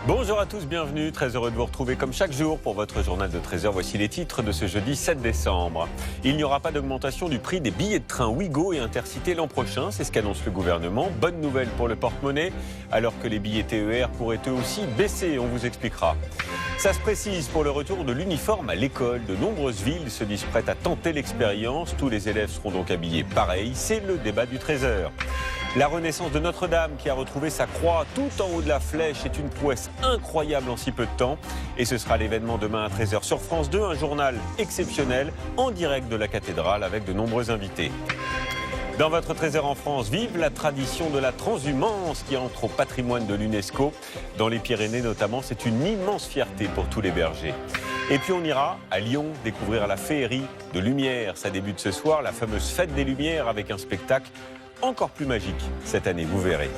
Bonjour à tous, bienvenue, très heureux de vous retrouver comme chaque jour pour votre journal de 13h. Voici les titres de ce jeudi 7 décembre. Il n'y aura pas d'augmentation du prix des billets de train Ouigo et Intercité l'an prochain, c'est ce qu'annonce le gouvernement. Bonne nouvelle pour le porte-monnaie, alors que les billets TER pourraient eux aussi baisser, on vous expliquera. Ça se précise pour le retour de l'uniforme à l'école. De nombreuses villes se disent prêtes à tenter l'expérience. Tous les élèves seront donc habillés pareil, c'est le débat du 13h. La renaissance de Notre-Dame qui a retrouvé sa croix tout en haut de la flèche est une prouesse incroyable en si peu de temps. Et ce sera l'événement demain à 13h sur France 2, un journal exceptionnel en direct de la cathédrale avec de nombreux invités. Dans votre 13h en France, vive la tradition de la transhumance qui entre au patrimoine de l'UNESCO. Dans les Pyrénées notamment, c'est une immense fierté pour tous les bergers. Et puis on ira à Lyon découvrir la féerie de Lumière. Ça débute ce soir, la fameuse fête des Lumières avec un spectacle encore plus magique cette année, vous verrez.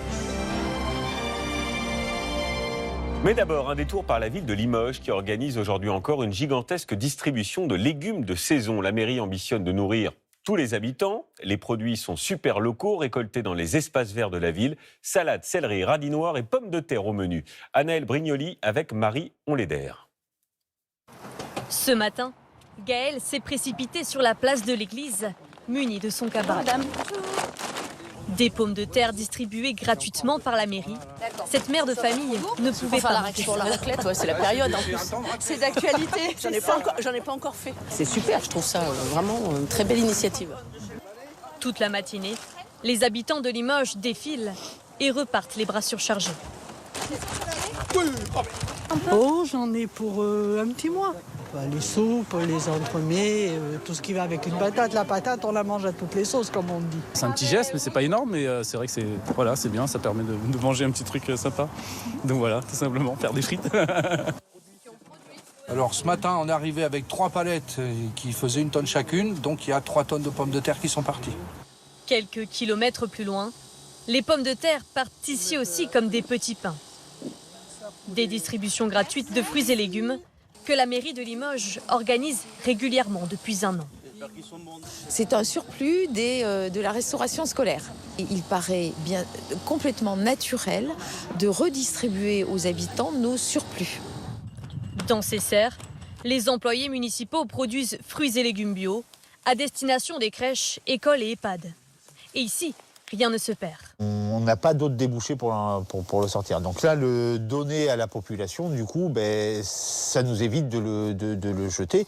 Mais d'abord, un détour par la ville de Limoges qui organise aujourd'hui encore une gigantesque distribution de légumes de saison. La mairie ambitionne de nourrir tous les habitants. Les produits sont super locaux, récoltés dans les espaces verts de la ville. Salade, céleri, radis noirs et pommes de terre au menu. Anaëlle Brignoli avec Marie Onleder. Ce matin, Gaëlle s'est précipitée sur la place de l'église, munie de son cabas. Des pommes de terre distribuées gratuitement par la mairie. Cette mère de famille ne pouvait pas manquer pour la raclette, c'est la période en plus. C'est d'actualité. J'en ai pas encore fait. C'est super, je trouve ça vraiment une très belle initiative. Toute la matinée, les habitants de Limoges défilent et repartent les bras surchargés. Oh, j'en ai pour un petit mois. Les soupes, les entremets, tout ce qui va avec une patate. La patate, on la mange à toutes les sauces, comme on dit. C'est un petit geste, mais c'est pas énorme. Mais c'est vrai que c'est bien, ça permet de manger un petit truc sympa. Donc voilà, tout simplement, faire des frites. Alors ce matin, on est arrivé avec 3 palettes qui faisaient 1 tonne chacune. Donc il y a 3 tonnes de pommes de terre qui sont parties. Quelques kilomètres plus loin, les pommes de terre partent ici aussi comme des petits pains. Des distributions gratuites de fruits et légumes que la mairie de Limoges organise régulièrement depuis un an. C'est un surplus de la restauration scolaire. Et il paraît bien complètement naturel de redistribuer aux habitants nos surplus. Dans ces serres, les employés municipaux produisent fruits et légumes bio à destination des crèches, écoles et EHPAD. Et ici, rien ne se perd. On n'a pas d'autres débouchés pour le sortir. Donc là, le donner à la population, du coup, ça nous évite de le jeter.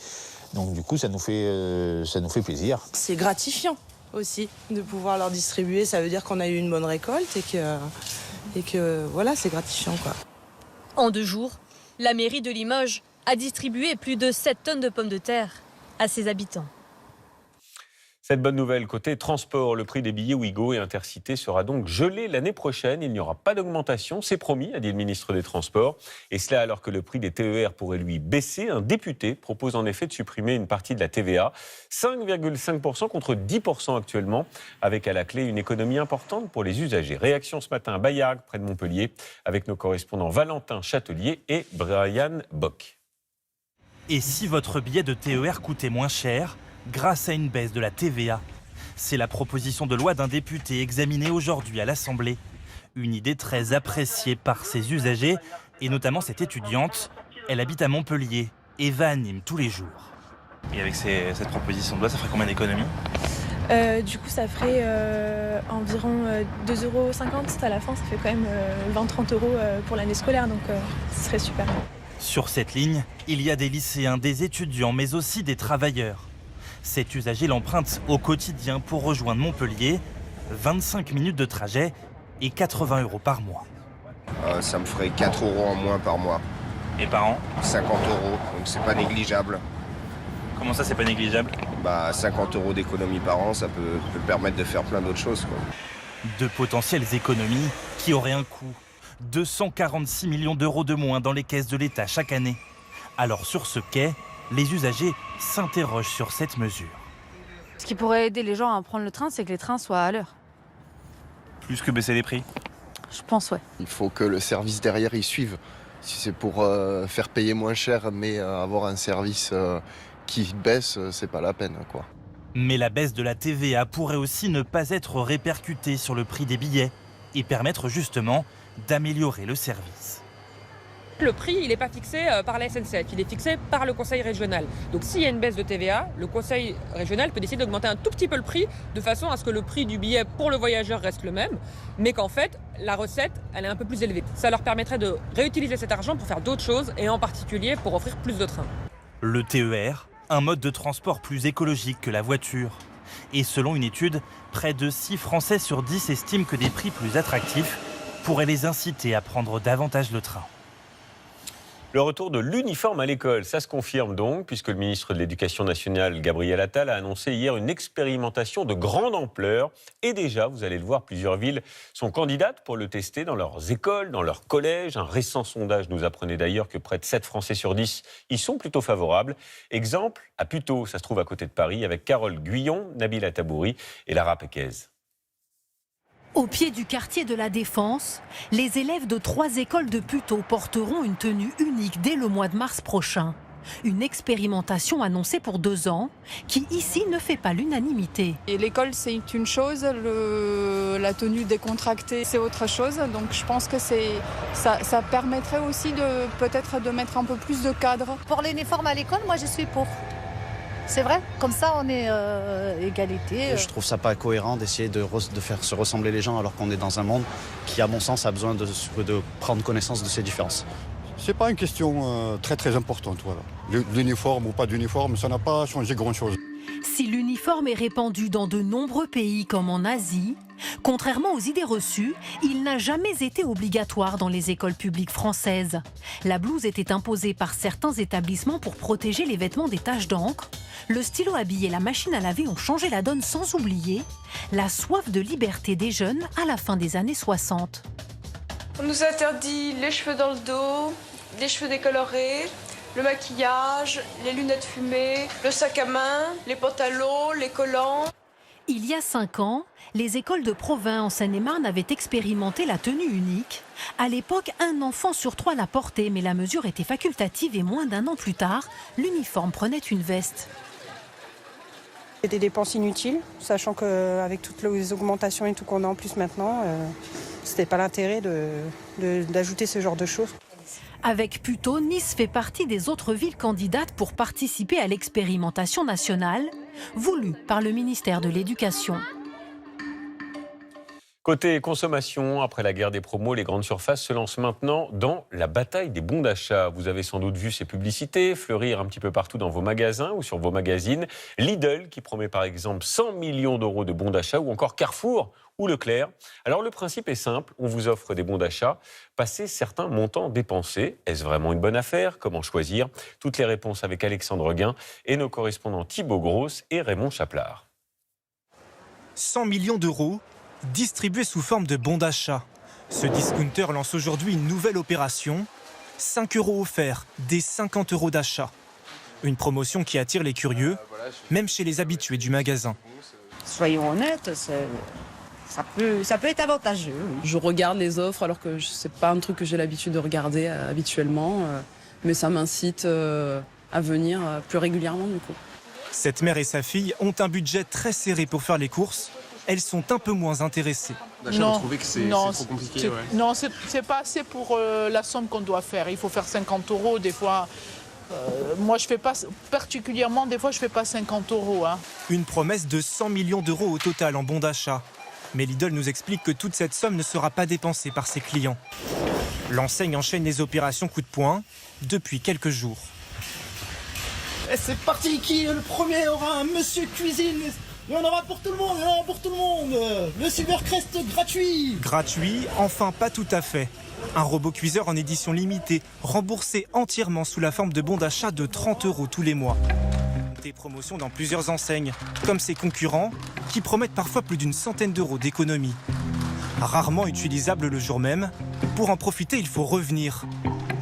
Donc du coup, ça nous fait plaisir. C'est gratifiant aussi de pouvoir leur distribuer. Ça veut dire qu'on a eu une bonne récolte et que voilà, c'est gratifiant, quoi. En 2 jours, la mairie de Limoges a distribué plus de 7 tonnes de pommes de terre à ses habitants. Cette bonne nouvelle, côté transport, le prix des billets Ouigo et Intercité sera donc gelé l'année prochaine. Il n'y aura pas d'augmentation, c'est promis, a dit le ministre des Transports. Et cela alors que le prix des TER pourrait lui baisser. Un député propose en effet de supprimer une partie de la TVA, 5,5% contre 10% actuellement, avec à la clé une économie importante pour les usagers. Réaction ce matin à Baillargues, près de Montpellier, avec nos correspondants Valentin Châtelier et Brian Bock. Et si votre billet de TER coûtait moins cher grâce à une baisse de la TVA? C'est la proposition de loi d'un député examinée aujourd'hui à l'Assemblée. Une idée très appréciée par ses usagers et notamment cette étudiante. Elle habite à Montpellier et va à Nîmes tous les jours. Et avec cette proposition de loi, ça ferait combien d'économies ? Du coup, ça ferait environ 2,50 € à la fin. Ça fait quand même 20-30 € pour l'année scolaire, donc ce serait super. Sur cette ligne, il y a des lycéens, des étudiants, mais aussi des travailleurs. Cet usager l'emprunte au quotidien pour rejoindre Montpellier. 25 minutes de trajet et 80 € par mois. Ça me ferait 4 € en moins par mois. Et par an ? 50 €, donc c'est pas négligeable. Comment ça, c'est pas négligeable ? 50 € d'économie par an, ça peut permettre de faire plein d'autres choses, quoi. De potentielles économies qui auraient un coût. 246 millions d'euros de moins dans les caisses de l'État chaque année. Alors sur ce quai, les usagers s'interrogent sur cette mesure. Ce qui pourrait aider les gens à prendre le train, c'est que les trains soient à l'heure. Plus que baisser les prix ? Je pense, ouais. Il faut que le service derrière y suive. Si c'est pour faire payer moins cher, mais avoir un service qui baisse, c'est pas la peine, quoi. Mais la baisse de la TVA pourrait aussi ne pas être répercutée sur le prix des billets et permettre justement d'améliorer le service. Le prix, il n'est pas fixé par la SNCF, il est fixé par le conseil régional. Donc s'il y a une baisse de TVA, le conseil régional peut décider d'augmenter un tout petit peu le prix, de façon à ce que le prix du billet pour le voyageur reste le même, mais qu'en fait, la recette, elle est un peu plus élevée. Ça leur permettrait de réutiliser cet argent pour faire d'autres choses, et en particulier pour offrir plus de trains. Le TER, un mode de transport plus écologique que la voiture. Et selon une étude, près de 6 Français sur 10 estiment que des prix plus attractifs pourraient les inciter à prendre davantage le train. Le retour de l'uniforme à l'école, ça se confirme donc, puisque le ministre de l'Éducation nationale, Gabriel Attal, a annoncé hier une expérimentation de grande ampleur. Et déjà, vous allez le voir, plusieurs villes sont candidates pour le tester dans leurs écoles, dans leurs collèges. Un récent sondage nous apprenait d'ailleurs que près de 7 Français sur 10 y sont plutôt favorables. Exemple, à Puteaux, ça se trouve à côté de Paris, avec Carole Guyon, Nabila Tabouri et Lara Péquez. Au pied du quartier de la Défense, les élèves de 3 écoles de Puteaux porteront une tenue unique dès le mois de mars prochain. Une expérimentation annoncée pour 2 ans, qui ici ne fait pas l'unanimité. Et l'école, c'est une chose, la tenue décontractée, c'est autre chose. Donc je pense que ça permettrait aussi peut-être de mettre un peu plus de cadre. Pour l'uniforme à l'école, moi je suis pour. C'est vrai, comme ça on est égalité. Je trouve ça pas cohérent d'essayer de faire se ressembler les gens alors qu'on est dans un monde qui, à mon sens, a besoin de prendre connaissance de ces différences. C'est pas une question très importante. Voilà. L'uniforme ou pas d'uniforme, ça n'a pas changé grand-chose. Si l'uniforme est répandu dans de nombreux pays comme en Asie, contrairement aux idées reçues, il n'a jamais été obligatoire dans les écoles publiques françaises. La blouse était imposée par certains établissements pour protéger les vêtements des taches d'encre. Le stylo à billes et la machine à laver ont changé la donne sans oublier la soif de liberté des jeunes à la fin des années 60. On nous interdit les cheveux dans le dos, les cheveux décolorés, le maquillage, les lunettes fumées, le sac à main, les pantalons, les collants. Il y a 5 ans, les écoles de Provins en Seine-et-Marne avaient expérimenté la tenue unique. À l'époque, 1 enfant sur 3 la portait, mais la mesure était facultative et moins d'1 an plus tard, l'uniforme prenait une veste. C'est des dépenses inutiles, sachant qu'avec toutes les augmentations et tout qu'on a en plus maintenant, c'était pas l'intérêt d'ajouter ce genre de choses. Avec Puteaux, Nice fait partie des autres villes candidates pour participer à l'expérimentation nationale, voulue par le ministère de l'Éducation. Côté consommation, après la guerre des promos, les grandes surfaces se lancent maintenant dans la bataille des bons d'achat. Vous avez sans doute vu ces publicités fleurir un petit peu partout dans vos magasins ou sur vos magazines. Lidl qui promet par exemple 100 millions d'euros de bons d'achat ou encore Carrefour ou Leclerc. Alors le principe est simple, on vous offre des bons d'achat, passez certains montants dépensés. Est-ce vraiment une bonne affaire? Comment choisir? Toutes les réponses avec Alexandre Guin et nos correspondants Thibaut Grosse et Raymond Chaplard. 100 millions d'euros distribués sous forme de bons d'achat. Ce discounter lance aujourd'hui une nouvelle opération. 5 € offerts dès 50 € d'achat. Une promotion qui attire les curieux, même chez les habitués du magasin. Soyons honnêtes, ça peut être avantageux. Oui. Je regarde les offres alors que c'est pas un truc que j'ai l'habitude de regarder habituellement, mais ça m'incite à venir plus régulièrement du coup. Cette mère et sa fille ont un budget très serré pour faire les courses. Elles sont un peu moins intéressées. D'achat, vous trouvez que c'est trop compliqué? Non, c'est pas assez pour la somme qu'on doit faire. Il faut faire 50 € des fois. Moi, je fais pas particulièrement, des fois, je fais pas 50 €. Hein. Une promesse de 100 millions d'euros au total en bons d'achat. Mais Lidl nous explique que toute cette somme ne sera pas dépensée par ses clients. L'enseigne enchaîne les opérations coup de poing depuis quelques jours. Et c'est parti, qui le premier aura un monsieur cuisine? Il y en aura pour tout le monde, il y en aura pour tout le monde. Le Silvercrest gratuit. Gratuit, enfin pas tout à fait. Un robot cuiseur en édition limitée, remboursé entièrement sous la forme de bons d'achat de 30 € tous les mois. Des promotions dans plusieurs enseignes, comme ses concurrents, qui promettent parfois plus d'une centaine d'euros d'économie. Rarement utilisable le jour même, pour en profiter, il faut revenir.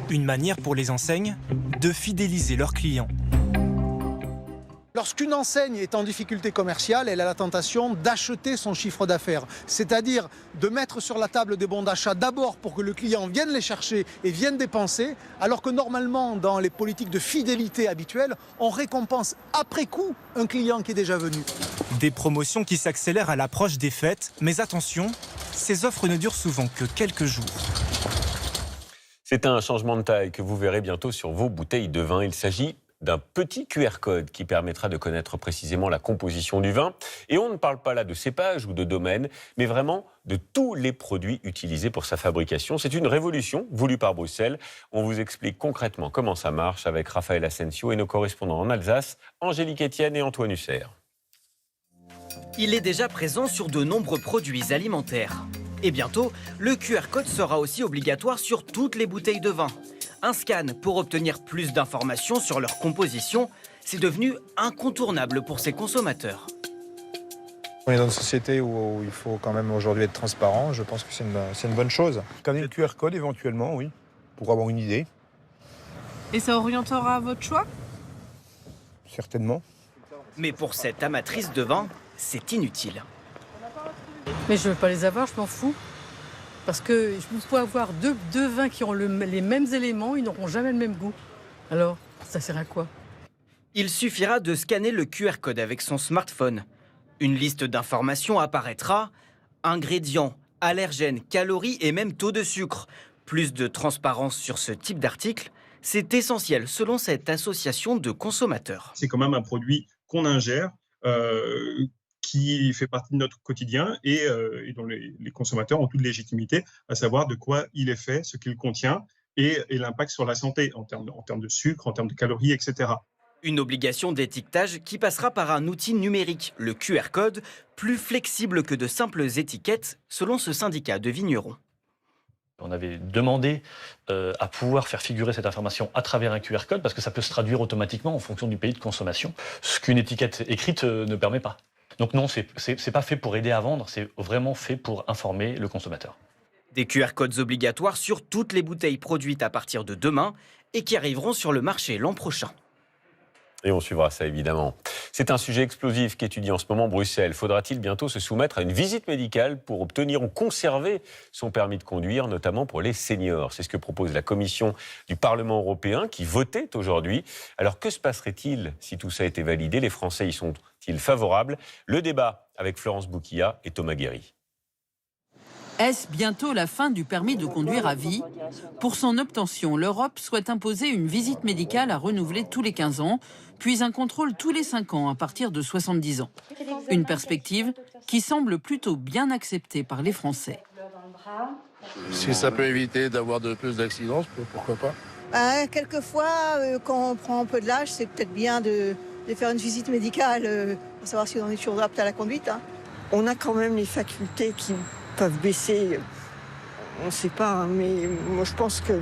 Une manière pour les enseignes de fidéliser leurs clients. Lorsqu'une enseigne est en difficulté commerciale, elle a la tentation d'acheter son chiffre d'affaires. C'est-à-dire de mettre sur la table des bons d'achat d'abord pour que le client vienne les chercher et vienne dépenser, alors que normalement, dans les politiques de fidélité habituelles, on récompense après coup un client qui est déjà venu. Des promotions qui s'accélèrent à l'approche des fêtes, mais attention, ces offres ne durent souvent que quelques jours. C'est un changement de taille que vous verrez bientôt sur vos bouteilles de vin. Il s'agit d'un petit QR code qui permettra de connaître précisément la composition du vin. Et on ne parle pas là de cépage ou de domaine, mais vraiment de tous les produits utilisés pour sa fabrication. C'est une révolution voulue par Bruxelles. On vous explique concrètement comment ça marche avec Raphaël Asensio et nos correspondants en Alsace, Angélique Etienne et Antoine Husser. Il est déjà présent sur de nombreux produits alimentaires. Et bientôt, le QR code sera aussi obligatoire sur toutes les bouteilles de vin. Un scan pour obtenir plus d'informations sur leur composition, c'est devenu incontournable pour ces consommateurs. On est dans une société où il faut quand même aujourd'hui être transparent. Je pense que c'est une bonne chose. Scanner le QR code éventuellement, oui, pour avoir une idée. Et ça orientera votre choix ? Certainement. Mais pour cette amatrice de vin, c'est inutile. Mais je ne veux pas les avoir, je m'en fous. Parce que vous pouvez avoir deux vins qui ont les mêmes éléments, ils n'auront jamais le même goût. Alors, ça sert à quoi ? Il suffira de scanner le QR code avec son smartphone. Une liste d'informations apparaîtra. Ingrédients, allergènes, calories et même taux de sucre. Plus de transparence sur ce type d'article, c'est essentiel selon cette association de consommateurs. C'est quand même un produit qu'on ingère, qui fait partie de notre quotidien et dont les consommateurs ont toute légitimité à savoir de quoi il est fait, ce qu'il contient et l'impact sur la santé en termes de sucre, en termes de calories, etc. Une obligation d'étiquetage qui passera par un outil numérique, le QR code, plus flexible que de simples étiquettes, selon ce syndicat de vignerons. On avait demandé à pouvoir faire figurer cette information à travers un QR code parce que ça peut se traduire automatiquement en fonction du pays de consommation, ce qu'une étiquette écrite ne permet pas. Donc non, c'est pas fait pour aider à vendre, c'est vraiment fait pour informer le consommateur. Des QR codes obligatoires sur toutes les bouteilles produites à partir de demain et qui arriveront sur le marché l'an prochain. Et on suivra ça évidemment. C'est un sujet explosif qu'étudie en ce moment Bruxelles. Faudra-t-il bientôt se soumettre à une visite médicale pour obtenir ou conserver son permis de conduire, notamment pour les seniors ? C'est ce que propose la Commission du Parlement européen qui votait aujourd'hui. Alors que se passerait-il si tout ça était validé ? Les Français y sont-ils favorables ? Le débat avec Florence Bouquilla et Thomas Guéry. Est-ce bientôt la fin du permis de conduire à vie ? Pour son obtention, l'Europe souhaite imposer une visite médicale à renouveler tous les 15 ans, puis un contrôle tous les 5 ans à partir de 70 ans. Une perspective qui semble plutôt bien acceptée par les Français. Si ça peut éviter d'avoir plus d'accidents, pourquoi pas ? Quelquefois, quand on prend un peu de l'âge, c'est peut-être bien de faire une visite médicale pour savoir si on est toujours apte à la conduite. On a quand même les facultés qui peuvent baisser, on ne sait pas, mais moi je pense que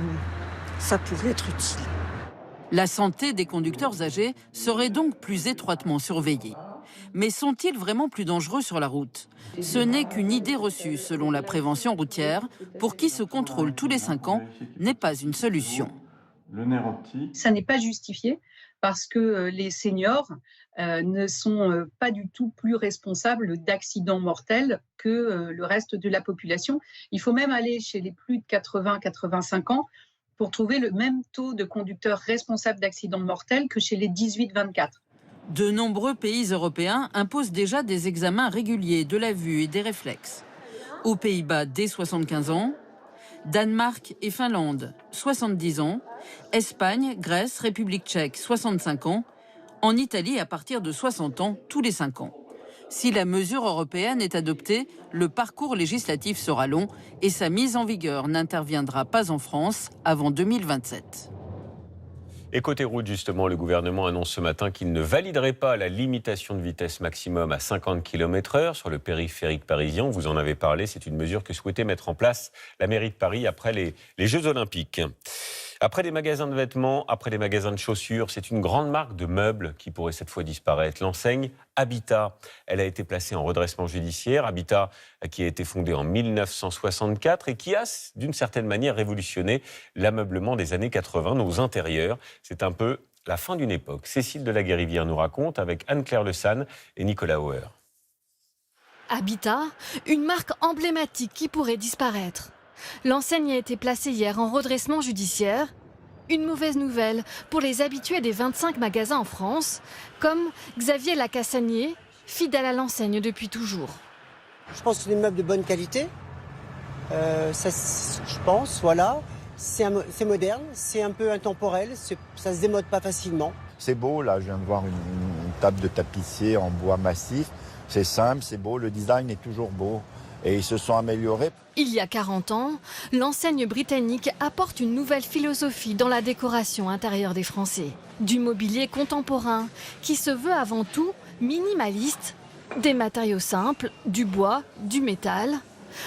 ça pourrait être utile. La santé des conducteurs âgés serait donc plus étroitement surveillée. Mais sont-ils vraiment plus dangereux sur la route ? Ce n'est qu'une idée reçue selon la prévention routière, pour qui ce contrôle tous les 5 ans n'est pas une solution. Ça n'est pas justifié parce que les seniors ne sont pas du tout plus responsables d'accidents mortels que le reste de la population. Il faut même aller chez les plus de 80-85 ans pour trouver le même taux de conducteurs responsables d'accidents mortels que chez les 18-24. De nombreux pays européens imposent déjà des examens réguliers de la vue et des réflexes. Aux Pays-Bas, dès 75 ans, Danemark et Finlande, 70 ans, Espagne, Grèce, République tchèque, 65 ans, en Italie à partir de 60 ans, tous les 5 ans. Si la mesure européenne est adoptée, le parcours législatif sera long et sa mise en vigueur n'interviendra pas en France avant 2027. Et côté route, justement, le gouvernement annonce ce matin qu'il ne validerait pas la limitation de vitesse maximum à 50 km/h sur le périphérique parisien. Vous en avez parlé, c'est une mesure que souhaitait mettre en place la mairie de Paris après les Jeux Olympiques. Après des magasins de vêtements, après des magasins de chaussures, c'est une grande marque de meubles qui pourrait cette fois disparaître. L'enseigne Habitat, elle a été placée en redressement judiciaire. Habitat qui a été fondé en 1964 et qui a, d'une certaine manière, révolutionné l'ameublement des années 80, nos intérieurs. C'est un peu la fin d'une époque. Cécile de la Guérivière nous raconte avec Anne-Claire Le San et Nicolas Auer. Habitat, une marque emblématique qui pourrait disparaître. L'enseigne a été placée hier en redressement judiciaire. Une mauvaise nouvelle pour les habitués des 25 magasins en France, comme Xavier Lacassagnier, fidèle à l'enseigne depuis toujours. Je pense que c'est des meubles de bonne qualité, ça, je pense, voilà. c'est moderne, c'est un peu intemporel, ça se démode pas facilement. C'est beau, là, je viens de voir une table de tapissier en bois massif. C'est simple, c'est beau, le design est toujours beau. Et ils se sont améliorés. Il y a 40 ans, l'enseigne britannique apporte une nouvelle philosophie dans la décoration intérieure des Français. Du mobilier contemporain, qui se veut avant tout minimaliste, des matériaux simples, du bois, du métal.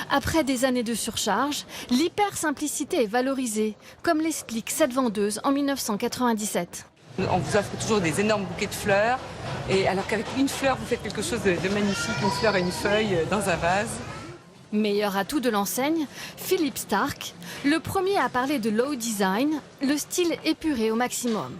Après des années de surcharge, l'hyper-simplicité est valorisée, comme l'explique cette vendeuse en 1997. On vous offre toujours des énormes bouquets de fleurs, et alors qu'avec une fleur, vous faites quelque chose de magnifique, une fleur et une feuille dans un vase. Meilleur atout de l'enseigne, Philippe Stark, le premier à parler de low design, le style épuré au maximum.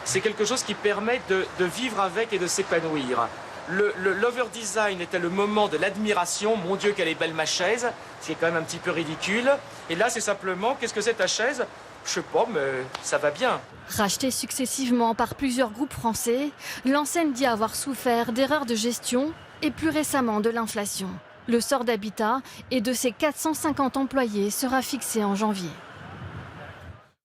C'est quelque chose qui permet de vivre avec et de s'épanouir. L'over-design était le moment de l'admiration. Mon Dieu, quelle est belle ma chaise. Ce qui est quand même un petit peu ridicule. Et là, c'est simplement, qu'est-ce que c'est ta chaise? Je sais pas, mais ça va bien. Rachetée successivement par plusieurs groupes français, l'enseigne dit avoir souffert d'erreurs de gestion et plus récemment de l'inflation. Le sort d'Habitat et de ses 450 employés sera fixé en janvier.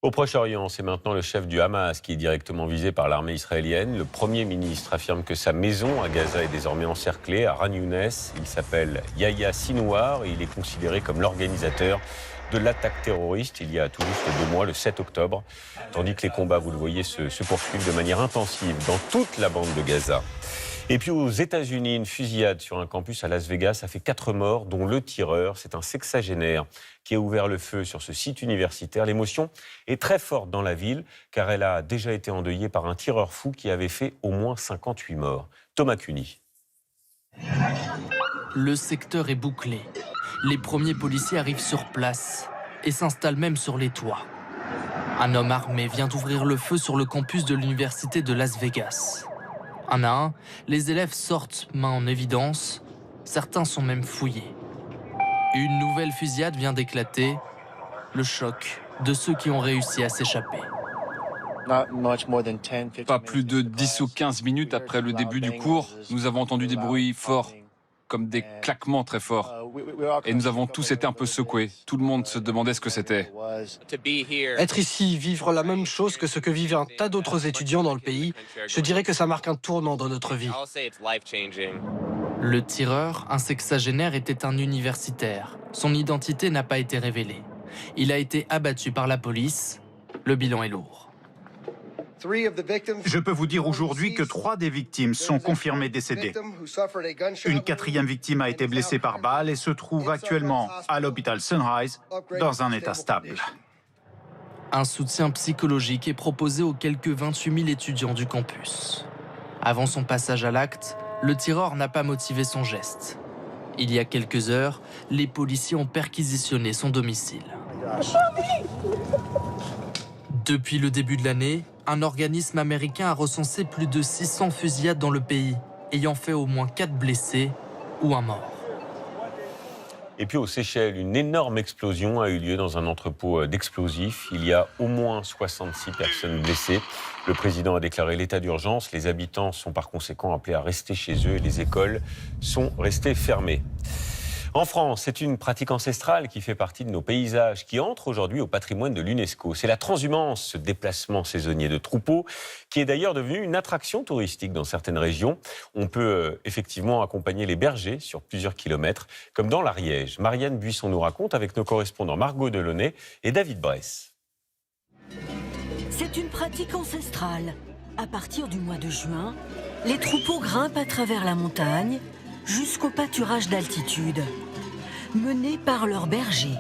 Au Proche-Orient, c'est maintenant le chef du Hamas qui est directement visé par l'armée israélienne. Le Premier ministre affirme que sa maison à Gaza est désormais encerclée, à Khan Younes. Il s'appelle Yahya Sinwar et il est considéré comme l'organisateur de l'attaque terroriste il y a tout juste 2 mois, le 7 octobre. Tandis que les combats, vous le voyez, se poursuivent de manière intensive dans toute la bande de Gaza. Et puis aux États-Unis, une fusillade sur un campus à Las Vegas a fait 4 morts, dont le tireur. C'est un sexagénaire qui a ouvert le feu sur ce site universitaire. L'émotion est très forte dans la ville, car elle a déjà été endeuillée par un tireur fou qui avait fait au moins 58 morts. Thomas Cuny. Le secteur est bouclé. Les premiers policiers arrivent sur place et s'installent même sur les toits. Un homme armé vient d'ouvrir le feu sur le campus de l'université de Las Vegas. Un à un, les élèves sortent main en évidence. Certains sont même fouillés. Une nouvelle fusillade vient d'éclater. Le choc de ceux qui ont réussi à s'échapper. Pas plus de 10 ou 15 minutes après le début du cours, nous avons entendu des bruits forts, comme des claquements très forts. Et nous avons tous été un peu secoués. Tout le monde se demandait ce que c'était. Être ici, vivre la même chose que ce que vivent un tas d'autres étudiants dans le pays, je dirais que ça marque un tournant dans notre vie. Le tireur, un sexagénaire, était un universitaire. Son identité n'a pas été révélée. Il a été abattu par la police. Le bilan est lourd. Je peux vous dire aujourd'hui que 3 des victimes sont confirmées décédées. Une 4e victime a été blessée par balle et se trouve actuellement à l'hôpital Sunrise dans un état stable. Un soutien psychologique est proposé aux quelques 28 000 étudiants du campus. Avant son passage à l'acte, le tireur n'a pas motivé son geste. Il y a quelques heures, les policiers ont perquisitionné son domicile. Depuis le début de l'année, un organisme américain a recensé plus de 600 fusillades dans le pays, ayant fait au moins 4 blessés ou un mort. Et puis aux Seychelles, une énorme explosion a eu lieu dans un entrepôt d'explosifs. Il y a au moins 66 personnes blessées. Le président a déclaré l'état d'urgence. Les habitants sont par conséquent appelés à rester chez eux et les écoles sont restées fermées. En France, c'est une pratique ancestrale qui fait partie de nos paysages, qui entre aujourd'hui au patrimoine de l'UNESCO. C'est la transhumance, ce déplacement saisonnier de troupeaux, qui est d'ailleurs devenu une attraction touristique dans certaines régions. On peut effectivement accompagner les bergers sur plusieurs kilomètres, comme dans l'Ariège. Marianne Buisson nous raconte avec nos correspondants Margot Delaunay et David Bress. C'est une pratique ancestrale. À partir du mois de juin, les troupeaux grimpent à travers la montagne jusqu'au pâturage d'altitude, menés par leurs bergers.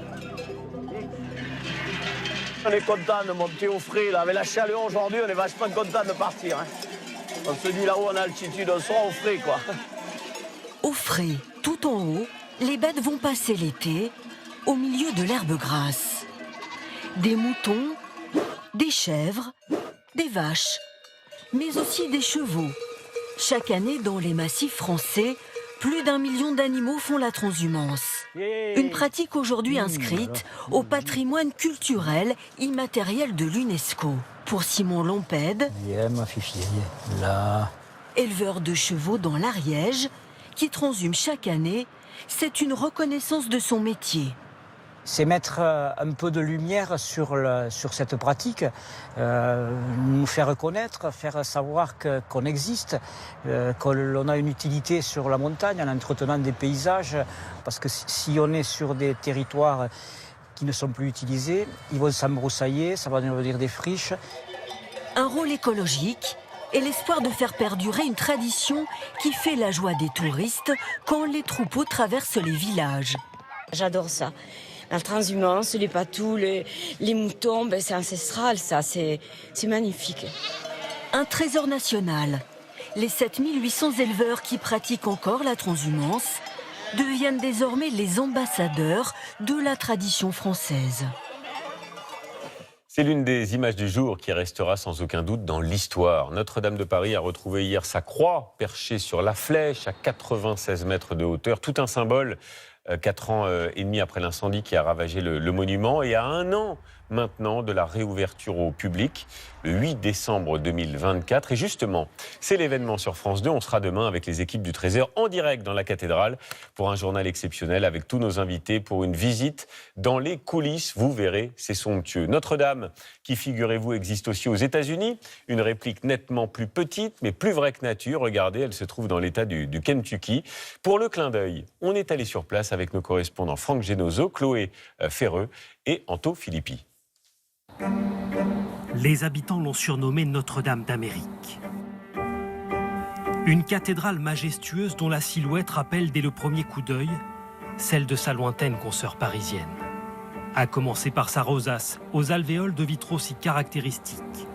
On est content de monter au frais, là. Avec la chaleur aujourd'hui, on est vachement content de partir. Hein. On se dit là-haut en altitude, on sera au frais, quoi. Au frais, tout en haut, les bêtes vont passer l'été au milieu de l'herbe grasse. Des moutons, des chèvres, des vaches, mais aussi des chevaux. Chaque année, dans les massifs français, plus d'1 million d'animaux font la transhumance. Une pratique aujourd'hui inscrite au patrimoine culturel immatériel de l'UNESCO. Pour Simon Lampède, éleveur de chevaux dans l'Ariège, qui transhume chaque année, c'est une reconnaissance de son métier. c'est mettre un peu de lumière sur cette pratique, nous faire connaître, faire savoir qu'on existe, qu'on a une utilité sur la montagne en entretenant des paysages, parce que si on est sur des territoires qui ne sont plus utilisés, ils vont s'embroussailler, ça va devenir des friches. Un rôle écologique et l'espoir de faire perdurer une tradition qui fait la joie des touristes quand les troupeaux traversent les villages. J'adore ça. La transhumance, les patous, les moutons, c'est ancestral, ça, c'est magnifique. Un trésor national. Les 7800 éleveurs qui pratiquent encore la transhumance deviennent désormais les ambassadeurs de la tradition française. C'est l'une des images du jour qui restera sans aucun doute dans l'histoire. Notre-Dame de Paris a retrouvé hier sa croix perchée sur la flèche à 96 mètres de hauteur. Tout un symbole, 4 ans et demi après l'incendie qui a ravagé le monument et à 1 an maintenant de la réouverture au public, le 8 décembre 2024. Et justement, c'est l'événement sur France 2. On sera demain avec les équipes du Trésor en direct dans la cathédrale pour un journal exceptionnel avec tous nos invités pour une visite dans les coulisses. Vous verrez, c'est somptueux. Notre-Dame, qui figurez-vous existe aussi aux États-Unis. Une réplique nettement plus petite mais plus vraie que nature. Regardez, elle se trouve dans l'état du Kentucky. Pour le clin d'œil, on est allé sur place avec nos correspondants Franck Genozo, Chloé Ferreux et Anto Filippi. Les habitants l'ont surnommée Notre-Dame d'Amérique. Une cathédrale majestueuse dont la silhouette rappelle dès le premier coup d'œil celle de sa lointaine consoeur parisienne. À commencer par sa rosace, aux alvéoles de vitraux si caractéristiques.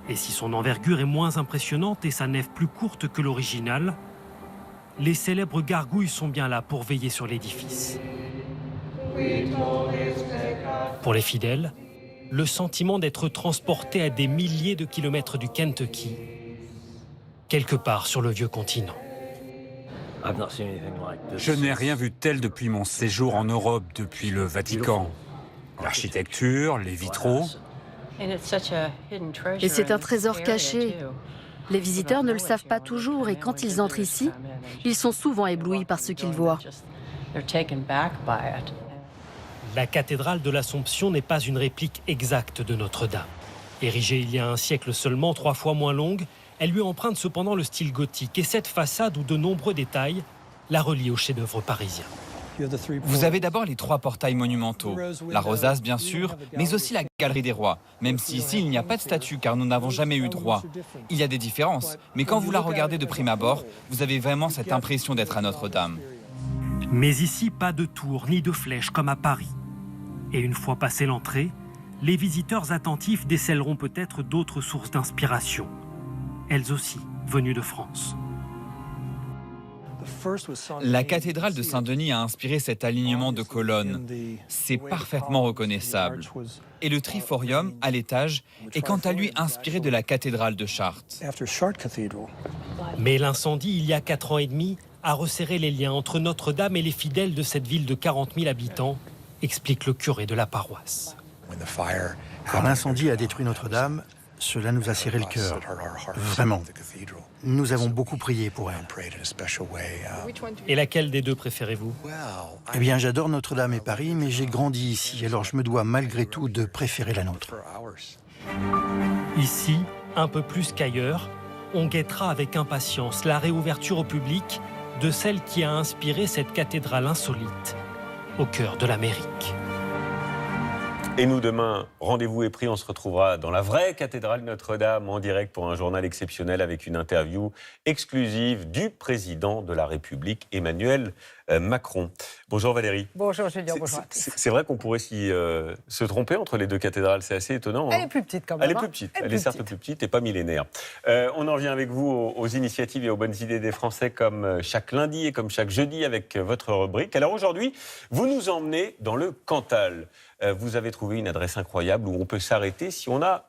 Et si son envergure est moins impressionnante et sa nef plus courte que l'original, les célèbres gargouilles sont bien là pour veiller sur l'édifice. Pour les fidèles, le sentiment d'être transporté à des milliers de kilomètres du Kentucky, quelque part sur le vieux continent. Je n'ai rien vu de tel depuis mon séjour en Europe, depuis le Vatican. L'architecture, les vitraux. Et c'est un trésor caché. Les visiteurs ne le savent pas toujours et quand ils entrent ici, ils sont souvent éblouis par ce qu'ils voient. La cathédrale de l'Assomption n'est pas une réplique exacte de Notre-Dame. Érigée il y a un siècle seulement, 3 fois moins longue, elle lui emprunte cependant le style gothique et cette façade où de nombreux détails la relient au chef-d'œuvre parisien. Vous avez d'abord les 3 portails monumentaux, la rosace bien sûr, mais aussi la galerie des rois, même si ici il n'y a pas de statue car nous n'avons jamais eu de roi. Il y a des différences, mais quand vous la regardez de prime abord, vous avez vraiment cette impression d'être à Notre-Dame. Mais ici, pas de tour ni de flèche comme à Paris. Et une fois passé l'entrée, les visiteurs attentifs décèleront peut-être d'autres sources d'inspiration, elles aussi venues de France. La cathédrale de Saint-Denis a inspiré cet alignement de colonnes. C'est parfaitement reconnaissable. Et le triforium, à l'étage, est quant à lui inspiré de la cathédrale de Chartres. Mais l'incendie, il y a 4 ans et demi, a resserré les liens entre Notre-Dame et les fidèles de cette ville de 40 000 habitants, explique le curé de la paroisse. Quand l'incendie a détruit Notre-Dame, cela nous a serré le cœur. Vraiment. Nous avons beaucoup prié pour elle. Et laquelle des deux préférez-vous? Eh bien, j'adore Notre-Dame et Paris, mais j'ai grandi ici, alors je me dois malgré tout de préférer la nôtre. Ici, un peu plus qu'ailleurs, on guettera avec impatience la réouverture au public de celle qui a inspiré cette cathédrale insolite au cœur de l'Amérique. Et nous, demain, rendez-vous est pris, on se retrouvera dans la vraie cathédrale Notre-Dame en direct pour un journal exceptionnel avec une interview exclusive du président de la République, Emmanuel Macron. Bonjour Valérie. Bonjour Julien, bonjour. C'est vrai qu'on pourrait se tromper entre les deux cathédrales, c'est assez étonnant. Elle est plus petite quand même. Elle est plus petite, elle est certes plus petite et pas millénaire. On en revient avec vous aux initiatives et aux bonnes idées des Français comme chaque lundi et comme chaque jeudi avec votre rubrique. Alors aujourd'hui, vous nous emmenez dans le Cantal. Vous avez trouvé une adresse incroyable où on peut s'arrêter si on a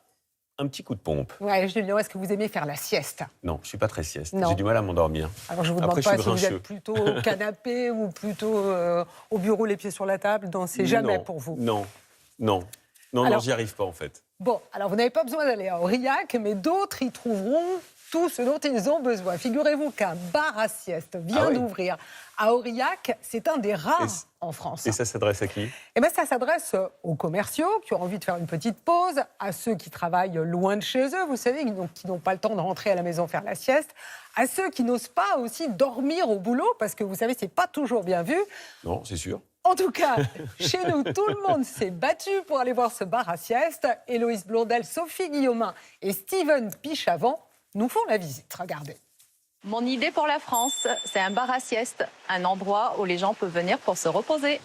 un petit coup de pompe. Ouais, Julien, est-ce que vous aimez faire la sieste? Non, je ne suis pas très sieste. J'ai du mal à m'endormir. Alors je ne vous demande pas si vous êtes plutôt au canapé ou plutôt au bureau, les pieds sur la table. Non, c'est jamais pour vous. Non, j'y arrive pas en fait. Bon, alors vous n'avez pas besoin d'aller à Aurillac, mais d'autres y trouveront tout ce dont ils ont besoin. Figurez-vous qu'un bar à sieste vient d'ouvrir à Aurillac. C'est un des rares en France. Et ça s'adresse à qui? Eh bien, ça s'adresse aux commerciaux qui ont envie de faire une petite pause, à ceux qui travaillent loin de chez eux, vous savez, qui n'ont pas le temps de rentrer à la maison faire la sieste, à ceux qui n'osent pas aussi dormir au boulot, parce que vous savez, c'est pas toujours bien vu. Non, c'est sûr. En tout cas, chez nous, tout le monde s'est battu pour aller voir ce bar à sieste. Héloïse Blondel, Sophie Guillaumin et Steven Pichavant nous font la visite. Regardez. Mon idée pour la France, c'est un bar à sieste, un endroit où les gens peuvent venir pour se reposer.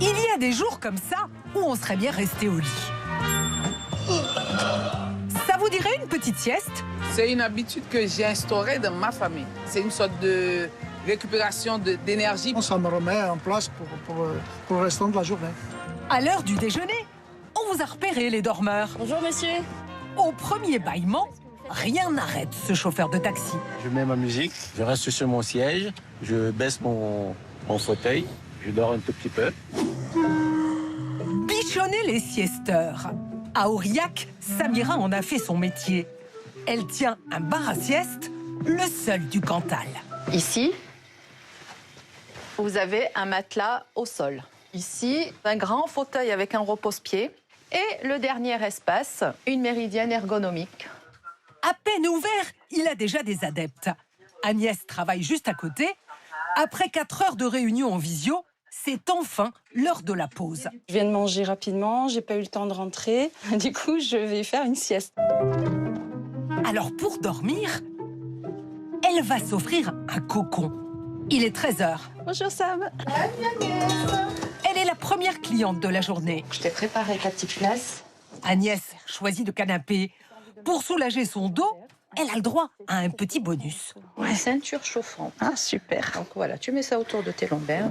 Il y a des jours comme ça où on serait bien resté au lit. Ça vous dirait une petite sieste? C'est une habitude que j'ai instaurée dans ma famille. C'est une sorte de récupération d'énergie. Ça me remet en place pour le restant de la journée. À l'heure du déjeuner, on vous a repéré les dormeurs. Bonjour monsieur. Au premier bâillement, rien n'arrête ce chauffeur de taxi. Je mets ma musique, je reste sur mon siège, je baisse mon fauteuil, je dors un tout petit peu. Bichonner les siesteurs. À Aurillac, Samira en a fait son métier. Elle tient un bar à sieste, le seul du Cantal. Ici, vous avez un matelas au sol. Ici, un grand fauteuil avec un repose-pied. Et le dernier espace, une méridienne ergonomique. À peine ouvert, il a déjà des adeptes. Agnès travaille juste à côté. Après 4 heures de réunion en visio, c'est enfin l'heure de la pause. Je viens de manger rapidement, j'ai pas eu le temps de rentrer. Du coup, je vais faire une sieste. Alors pour dormir, elle va s'offrir un cocon. Il est 13h. Bonjour Sam. Elle est la première cliente de la journée. Je t'ai préparé ta petite place. Agnès choisit le canapé. Pour soulager son dos, elle a le droit à un petit bonus. Une ceinture chauffante. Ah, super. Donc voilà, tu mets ça autour de tes lombaires.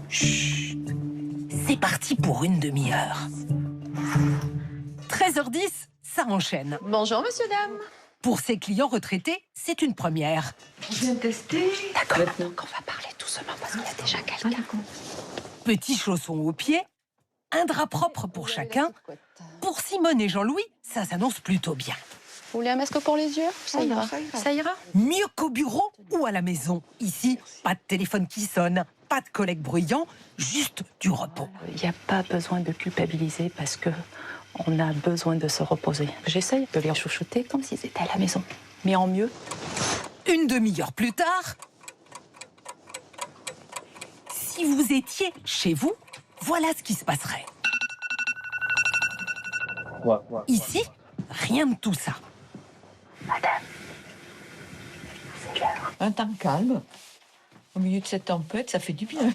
Chut. C'est parti pour une demi-heure. 13h10, ça enchaîne. Bonjour, monsieur, dame. Pour ses clients retraités, c'est une première. On vient de tester. D'accord. Maintenant qu'on va parler doucement parce qu'il y a déjà quelqu'un. Petits chaussons aux pieds, un drap propre pour chacun. Pour Simone et Jean-Louis, ça s'annonce plutôt bien. Vous voulez un masque pour les yeux? Ça ira. Ça ira. Mieux qu'au bureau ou à la maison. Ici, pas de téléphone qui sonne, pas de collègues bruyants, juste du repos. Il n'y a pas besoin de culpabiliser parce que on a besoin de se reposer. J'essaye de les chouchouter comme s'ils étaient à la maison, mais en mieux. Une demi-heure plus tard, si vous étiez chez vous, voilà ce qui se passerait. Ici, rien de tout ça. Madame, c'est l'heure. Un temps calme, au milieu de cette tempête, ça fait du bien.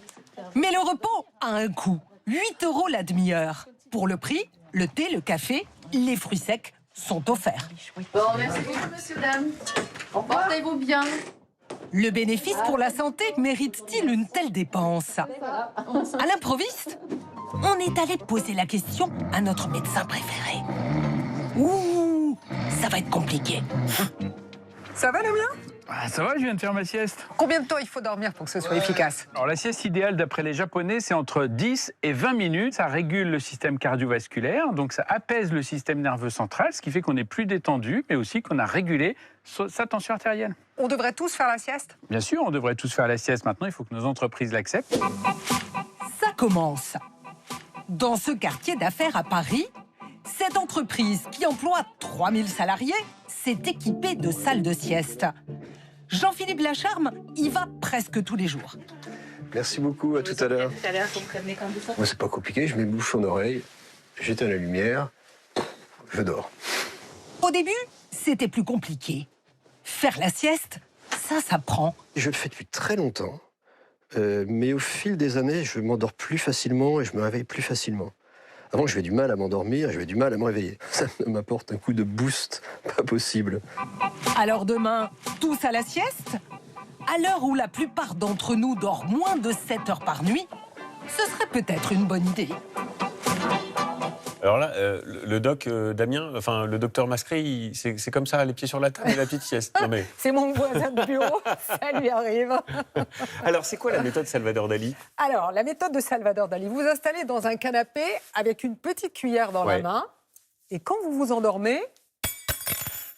Mais le repos a un coût. 8 € la demi-heure. Pour le prix, le thé, le café, les fruits secs sont offerts. Bon, merci beaucoup, monsieur, dame. Portez-vous bien. Le bénéfice pour la santé mérite-t-il une telle dépense? À l'improviste, on est allé poser la question à notre médecin préféré. Ouh, ça va être compliqué. Ça va, Damien? Ça va, je viens de faire ma sieste. Combien de temps il faut dormir pour que ce soit efficace? Alors la sieste idéale d'après les Japonais, c'est entre 10 et 20 minutes. Ça régule le système cardiovasculaire, donc ça apaise le système nerveux central, ce qui fait qu'on est plus détendu, mais aussi qu'on a régulé sa tension artérielle. On devrait tous faire la sieste? Bien sûr, on devrait tous faire la sieste maintenant, il faut que nos entreprises l'acceptent. Ça commence. Dans ce quartier d'affaires à Paris, cette entreprise qui emploie 3000 salariés s'est équipée de salles de sieste. Jean-Philippe Lacharme y va presque tous les jours. Merci beaucoup, à tout à l'heure. Tout à l'heure, vous me prévenez quand vous sortez. Moi, c'est pas compliqué, je mets bouche en oreille, j'éteins la lumière, je dors. Au début, c'était plus compliqué. Faire la sieste, ça s'apprend. Je le fais depuis très longtemps, mais au fil des années, je m'endors plus facilement et je me réveille plus facilement. Avant, j'avais du mal à m'endormir, j'avais du mal à me réveiller. Ça m'apporte un coup de boost, pas possible. Alors demain, tous à la sieste? À l'heure où la plupart d'entre nous dorment moins de 7 heures par nuit, ce serait peut-être une bonne idée. Alors là, le doc Damien, enfin le docteur Mascret, c'est comme ça, les pieds sur la table et la petite sieste. Non, mais... C'est mon voisin de bureau, ça lui arrive. Alors, c'est quoi la méthode Salvador Dali? Alors, la méthode de Salvador Dali, vous vous installez dans un canapé avec une petite cuillère dans la main, et quand vous vous endormez,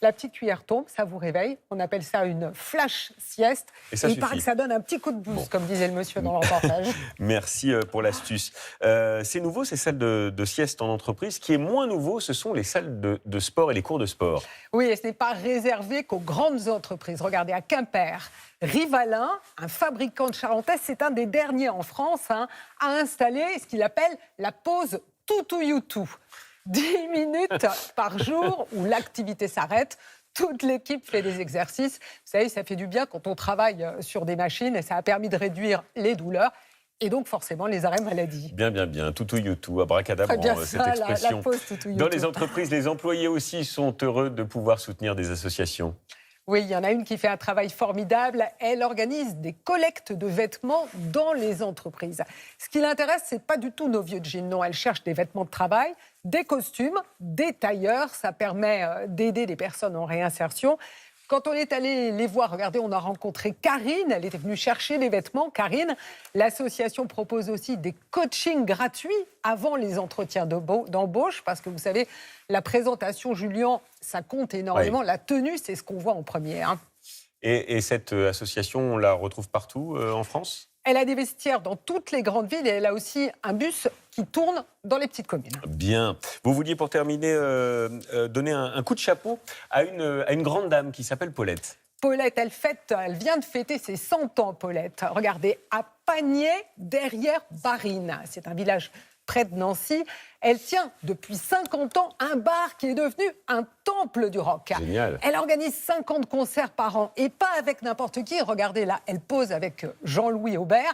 la petite cuillère tombe, ça vous réveille. On appelle ça une flash sieste. Et ça il paraît que ça donne un petit coup de boost, comme disait le monsieur dans le reportage. Merci pour l'astuce. C'est nouveau, ces salles de sieste en entreprise. Ce qui est moins nouveau, ce sont les salles de sport et les cours de sport. Oui, et ce n'est pas réservé qu'aux grandes entreprises. Regardez, à Quimper, Rivalin, un fabricant de charentaises, c'est un des derniers en France, a installé ce qu'il appelle la pause tout. 10 minutes par jour où l'activité s'arrête. Toute l'équipe fait des exercices. Vous savez, ça fait du bien quand on travaille sur des machines et ça a permis de réduire les douleurs et donc forcément les arrêts maladie. Bien. Toutou, abracadabrant, cette expression. La pause toutou-youtou. Dans les entreprises, les employés aussi sont heureux de pouvoir soutenir des associations. Oui, il y en a une qui fait un travail formidable. Elle organise des collectes de vêtements dans les entreprises. Ce qui l'intéresse, c'est pas du tout nos vieux jeans. Non, elle cherche des vêtements de travail, des costumes, des tailleurs. Ça permet d'aider des personnes en réinsertion. Quand on est allé les voir, regardez, on a rencontré Karine. Elle était venue chercher les vêtements. Karine, l'association propose aussi des coachings gratuits avant les entretiens d'embauche. Parce que vous savez, la présentation, Julien, ça compte énormément. Oui. La tenue, c'est ce qu'on voit en premier. Et cette association, on la retrouve partout en France ? Elle a des vestiaires dans toutes les grandes villes et elle a aussi un bus qui tourne dans les petites communes. Bien. Vous vouliez, pour terminer, donner un coup de chapeau à une grande dame qui s'appelle Paulette. Paulette, elle vient de fêter ses 100 ans, Paulette. Regardez, à Pagné, derrière Barine. C'est un village près de Nancy. Elle tient depuis 50 ans un bar qui est devenu un temple du rock. Génial. Elle organise 50 concerts par an et pas avec n'importe qui. Regardez là, elle pose avec Jean-Louis Aubert.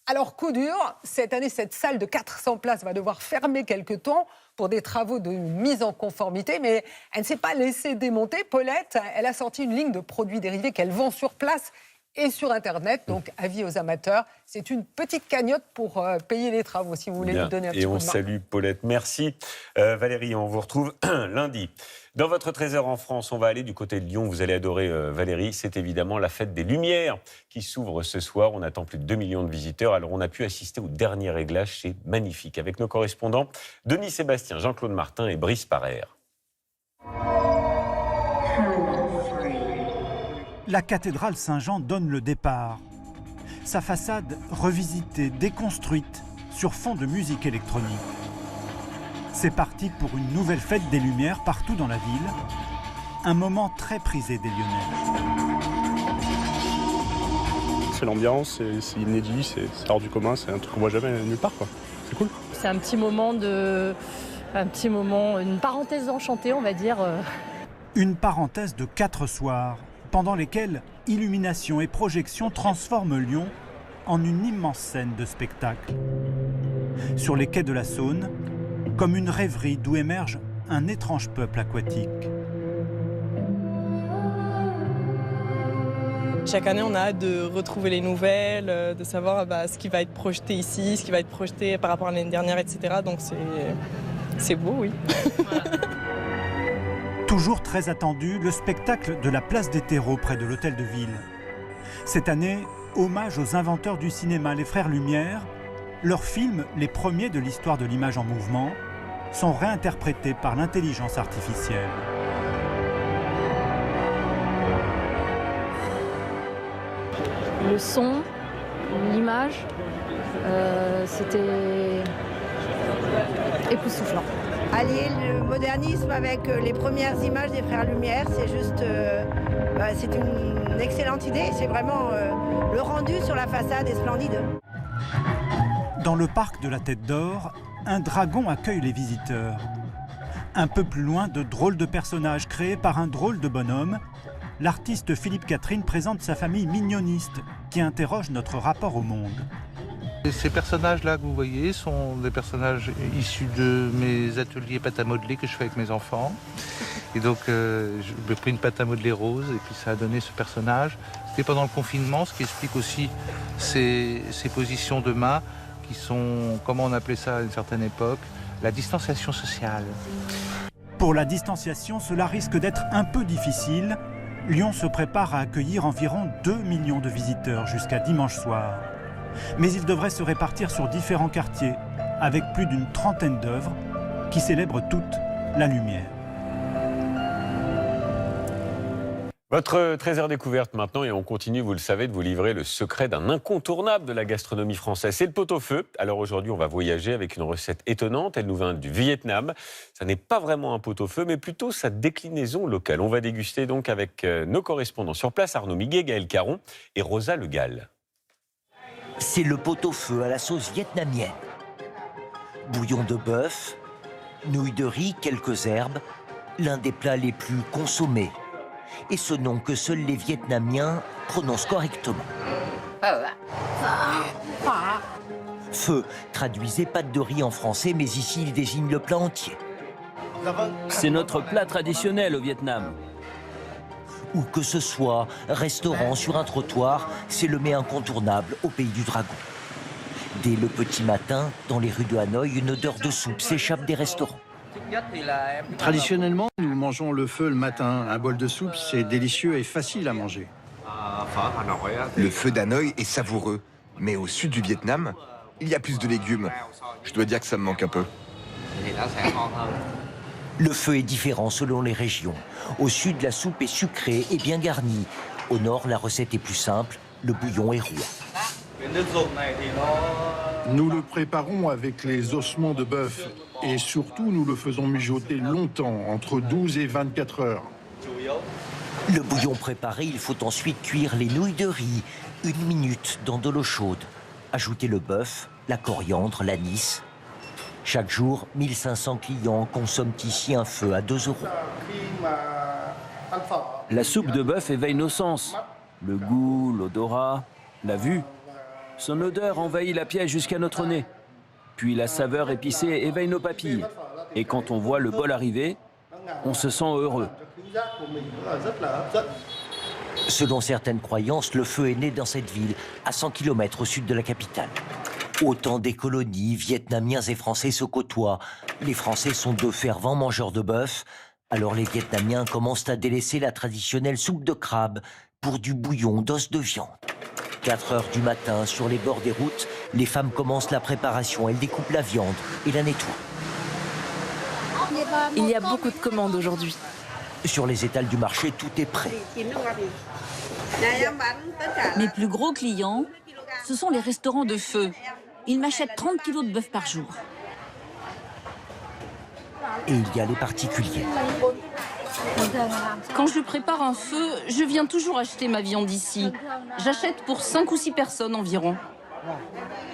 Alors, coup dur, cette année, cette salle de 400 places va devoir fermer quelque temps pour des travaux de mise en conformité, mais elle ne s'est pas laissée démonter. Paulette, elle a sorti une ligne de produits dérivés qu'elle vend sur place et sur Internet, donc avis aux amateurs. C'est une petite cagnotte pour payer les travaux, si vous voulez lui donner un petit coup de main. Et on salue Paulette. Merci Valérie, on vous retrouve lundi. Dans votre Trésor en France, on va aller du côté de Lyon. Vous allez adorer Valérie. C'est évidemment la fête des Lumières qui s'ouvre ce soir. On attend plus de 2 millions de visiteurs. Alors on a pu assister au dernier réglage. C'est magnifique. Avec nos correspondants Denis Sébastien, Jean-Claude Martin et Brice Parère. La cathédrale Saint-Jean donne le départ. Sa façade revisitée, déconstruite, sur fond de musique électronique. C'est parti pour une nouvelle fête des Lumières partout dans la ville. Un moment très prisé des Lyonnais. C'est l'ambiance, c'est inédit, c'est hors du commun, c'est un truc qu'on voit jamais nulle part, quoi. C'est cool. C'est un petit moment, une parenthèse enchantée, on va dire. Une parenthèse de 4 soirs, pendant lesquels illumination et projection transforment Lyon en une immense scène de spectacle. Sur les quais de la Saône, comme une rêverie d'où émerge un étrange peuple aquatique. Chaque année, on a hâte de retrouver les nouvelles, de savoir ce qui va être projeté ici, ce qui va être projeté par rapport à l'année dernière, etc. Donc c'est beau, oui. Voilà. Toujours très attendu, le spectacle de la place des terreaux près de l'hôtel de ville. Cette année, hommage aux inventeurs du cinéma, les frères Lumière. Leurs films, les premiers de l'histoire de l'image en mouvement, sont réinterprétés par l'intelligence artificielle. Le son, l'image, c'était époustouflant. Allier le modernisme avec les premières images des frères Lumière, c'est juste, c'est une excellente idée. C'est vraiment le rendu sur la façade est splendide. Dans le parc de la Tête d'Or, un dragon accueille les visiteurs. Un peu plus loin, de drôles de personnages créés par un drôle de bonhomme. L'artiste Philippe Catherine présente sa famille mignoniste qui interroge notre rapport au monde. Ces personnages-là que vous voyez sont des personnages issus de mes ateliers pâte à modeler que je fais avec mes enfants. Et donc, j'ai pris une pâte à modeler rose et puis ça a donné ce personnage. C'était pendant le confinement, ce qui explique aussi ces positions de main qui sont, comment on appelait ça à une certaine époque, la distanciation sociale. Pour la distanciation, cela risque d'être un peu difficile. Lyon se prépare à accueillir environ 2 millions de visiteurs jusqu'à dimanche soir. Mais ils devraient se répartir sur différents quartiers, avec plus d'une trentaine d'œuvres qui célèbrent toutes la lumière. Votre trésor découverte maintenant, et on continue, vous le savez, de vous livrer le secret d'un incontournable de la gastronomie française. C'est le pot-au-feu. Alors aujourd'hui, on va voyager avec une recette étonnante. Elle nous vient du Vietnam. Ça n'est pas vraiment un pot-au-feu, mais plutôt sa déclinaison locale. On va déguster donc avec nos correspondants sur place, Arnaud Miguet, Gaël Caron et Rosa Le Gall. C'est le pot-au-feu à la sauce vietnamienne. Bouillon de bœuf, nouilles de riz, quelques herbes, l'un des plats les plus consommés. Et ce nom que seuls les Vietnamiens prononcent correctement. Pho traduisait pâte de riz en français, mais ici il désigne le plat entier. C'est notre plat traditionnel au Vietnam. Où que ce soit, restaurant, sur un trottoir, c'est le mets incontournable au pays du dragon. Dès le petit matin, dans les rues de Hanoï, une odeur de soupe s'échappe des restaurants. Traditionnellement, nous mangeons le pho le matin. Un bol de soupe, c'est délicieux et facile à manger. Le pho d'Hanoï est savoureux, mais au sud du Vietnam, il y a plus de légumes. Je dois dire que ça me manque un peu. Le pho est différent selon les régions. Au sud, la soupe est sucrée et bien garnie. Au nord, la recette est plus simple, le bouillon est roi. Nous le préparons avec les ossements de bœuf et surtout nous le faisons mijoter longtemps, entre 12 et 24 heures. Le bouillon préparé, il faut ensuite cuire les nouilles de riz, 1 minute dans de l'eau chaude. Ajoutez le bœuf, la coriandre, l'anis. Chaque jour, 1500 clients consomment ici un pho à 2 €. La soupe de bœuf éveille nos sens. Le goût, l'odorat, la vue. Son odeur envahit la pièce jusqu'à notre nez. Puis la saveur épicée éveille nos papilles. Et quand on voit le bol arriver, on se sent heureux. Selon certaines croyances, le pho est né dans cette ville, à 100 km au sud de la capitale. Au temps des colonies, Vietnamiens et Français se côtoient. Les Français sont de fervents mangeurs de bœuf. Alors les Vietnamiens commencent à délaisser la traditionnelle soupe de crabe pour du bouillon d'os de viande. 4 heures du matin, sur les bords des routes, les femmes commencent la préparation. Elles découpent la viande et la nettoient. Il y a beaucoup de commandes aujourd'hui. Sur les étals du marché, tout est prêt. Mes plus gros clients, ce sont les restaurants de pho. Ils m'achètent 30 kilos de bœuf par jour. Et il y a les particuliers. Quand je prépare un pho, je viens toujours acheter ma viande ici. J'achète pour 5 ou 6 personnes environ.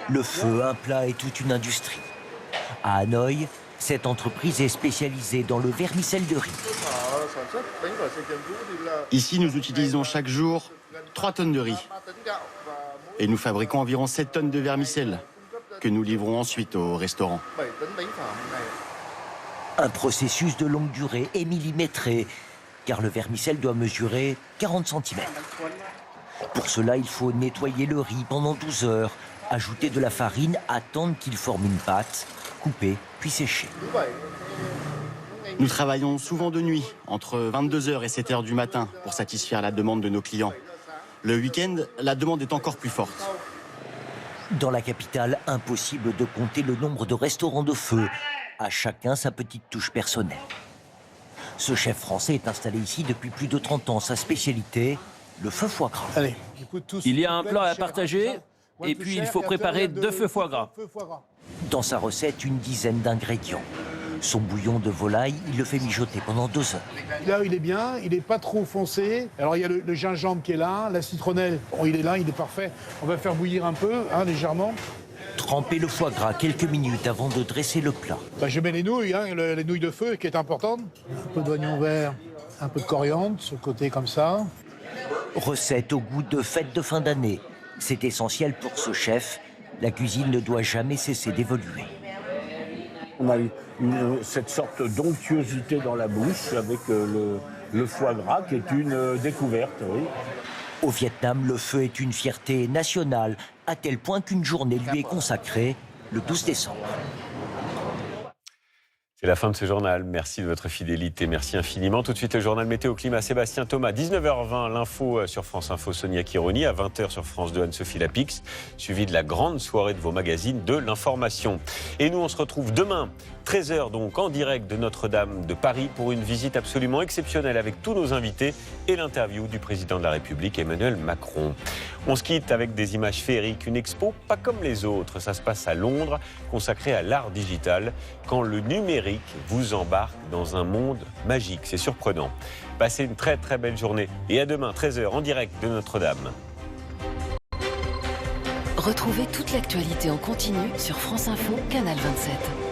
Le pho, un plat et toute une industrie. À Hanoï, cette entreprise est spécialisée dans le vermicelle de riz. Ici, nous utilisons chaque jour 3 tonnes de riz. Et nous fabriquons environ 7 tonnes de vermicelle que nous livrons ensuite au restaurant. Un processus de longue durée et millimétré, car le vermicelle doit mesurer 40 cm. Pour cela, il faut nettoyer le riz pendant 12 heures, ajouter de la farine, attendre qu'il forme une pâte, couper, puis sécher. Nous travaillons souvent de nuit, entre 22h et 7h du matin, pour satisfaire la demande de nos clients. Le week-end, la demande est encore plus forte. Dans la capitale, impossible de compter le nombre de restaurants de pho. À chacun sa petite touche personnelle. Ce chef français est installé ici depuis plus de 30 ans. Sa spécialité, le pho foie gras. Allez, il y a un plat à partager et puis il faut préparer 2 pho foie gras. Dans sa recette, une dizaine d'ingrédients. Son bouillon de volaille, il le fait mijoter pendant 2 heures. Là, il est bien, il n'est pas trop foncé. Alors, il y a le gingembre qui est là, la citronnelle, bon, il est là, il est parfait. On va faire bouillir un peu, légèrement. Tremper le foie gras quelques minutes avant de dresser le plat. Je mets les nouilles, les nouilles de feu qui est importante. Un peu d'oignon vert, un peu de coriandre, sur le côté comme ça. Recette au goût de fête de fin d'année. C'est essentiel pour ce chef. La cuisine ne doit jamais cesser d'évoluer. On a eu cette sorte d'onctuosité dans la bouche avec le foie gras qui est une découverte, oui. Au Vietnam, le pho est une fierté nationale, à tel point qu'une journée lui est consacrée le 12 décembre. C'est la fin de ce journal. Merci de votre fidélité. Merci infiniment. Tout de suite, le journal météo climat. Sébastien Thomas, 19h20, l'info sur France Info, Sonia Kironi. À 20h sur France 2, Anne-Sophie Lapix. Suivi de la grande soirée de vos magazines de l'information. Et nous, on se retrouve demain, 13h donc, en direct de Notre-Dame de Paris pour une visite absolument exceptionnelle avec tous nos invités et l'interview du président de la République, Emmanuel Macron. On se quitte avec des images féeriques, une expo pas comme les autres. Ça se passe à Londres, consacrée à l'art digital, quand le numérique vous embarque dans un monde magique. C'est surprenant. Passez une très très belle journée et à demain, 13h, en direct de Notre-Dame. Retrouvez toute l'actualité en continu sur France Info, Canal 27.